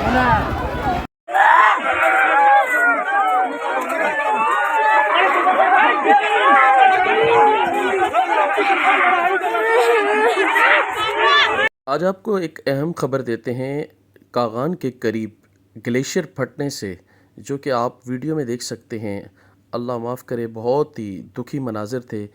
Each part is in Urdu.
آج آپ کو ایک اہم خبر دیتے ہیں کاغان کے قریب گلیشیئر پھٹنے سے، جو کہ آپ ویڈیو میں دیکھ سکتے ہیں۔ اللہ معاف کرے، بہت ہی دکھی مناظر تھے۔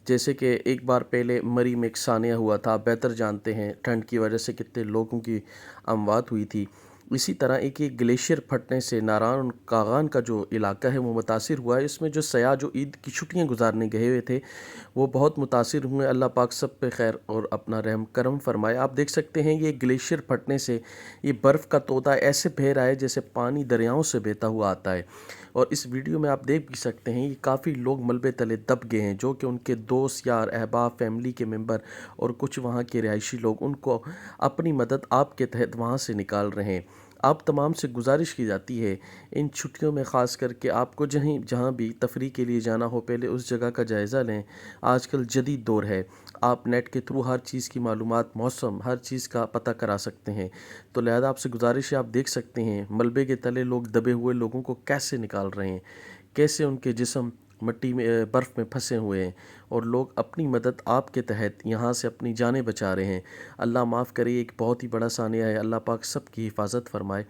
جیسے کہ ایک بار پہلے مری میں ایک سانحہ ہوا تھا، آپ بہتر جانتے ہیں ٹھنڈ کی وجہ سے کتنے لوگوں کی اموات ہوئی تھی۔ اسی طرح ایک گلیشیئر پھٹنے سے ناران کاغان کا جو علاقہ ہے وہ متاثر ہوا ہے۔ اس میں جو سیاح جو عید کی چھٹیاں گزارنے گئے ہوئے تھے وہ بہت متاثر ہوئے۔ اللہ پاک سب پہ خیر اور اپنا رحم کرم فرمائے۔ آپ دیکھ سکتے ہیں یہ گلیشیئر پھٹنے سے یہ برف کا تودہ ایسے بہہ رہا ہے جیسے پانی دریاؤں سے بہتا ہوا آتا ہے، اور اس ویڈیو میں آپ دیکھ بھی سکتے ہیں یہ کافی لوگ ملبے تلے دب گئے ہیں، جو کہ ان کے دوست یار احباب فیملی کے ممبر اور کچھ وہاں کے رہائشی لوگ ان کو اپنی مدد آپ کے تحت وہاں سے نکال رہے ہیں۔ آپ تمام سے گزارش کی جاتی ہے ان چھٹیوں میں خاص کر کے آپ کو جہاں بھی تفریح کے لیے جانا ہو پہلے اس جگہ کا جائزہ لیں۔ آج کل جدید دور ہے، آپ نیٹ کے تھرو ہر چیز کی معلومات، موسم، ہر چیز کا پتہ کرا سکتے ہیں۔ تو لہذا آپ سے گزارش ہے، آپ دیکھ سکتے ہیں ملبے کے تلے لوگ دبے ہوئے لوگوں کو کیسے نکال رہے ہیں، کیسے ان کے جسم مٹی میں برف میں پھنسے ہوئے ہیں، اور لوگ اپنی مدد آپ کے تحت یہاں سے اپنی جانیں بچا رہے ہیں۔ اللہ معاف کرے، ایک بہت ہی بڑا سانحہ ہے، اللہ پاک سب کی حفاظت فرمائے۔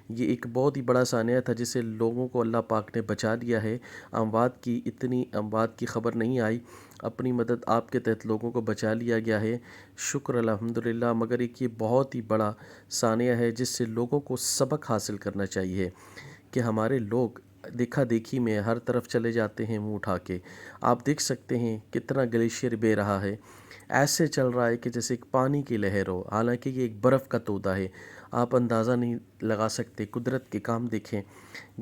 یہ ایک بہت ہی بڑا سانحہ تھا جسے لوگوں کو اللہ پاک نے بچا لیا ہے۔ اتنی اموات کی خبر نہیں آئی، اپنی مدد آپ کے تحت لوگوں کو بچا لیا گیا ہے، شکر الحمدللہ۔ مگر ایک یہ بہت ہی بڑا سانحہ ہے جس سے لوگوں کو سبق حاصل کرنا چاہیے کہ ہمارے لوگ دیکھا دیکھی میں ہر طرف چلے جاتے ہیں منہ اٹھا کے۔ آپ دیکھ سکتے ہیں کتنا گلیشیئر بہہ رہا ہے، ایسے چل رہا ہے کہ جیسے ایک پانی کی لہر ہو، حالانکہ یہ ایک برف کا تودہ ہے۔ آپ اندازہ نہیں لگا سکتے، قدرت کے کام دیکھیں،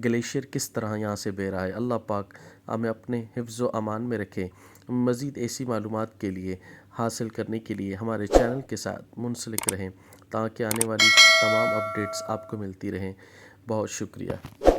گلیشیئر کس طرح یہاں سے بہہ رہا ہے۔ اللہ پاک ہمیں اپنے حفظ و امان میں رکھیں۔ مزید ایسی معلومات کے لیے حاصل کرنے کے لیے ہمارے چینل کے ساتھ منسلک رہیں تاکہ آنے والی تمام اپڈیٹس آپ کو ملتی رہیں۔ بہت شکریہ۔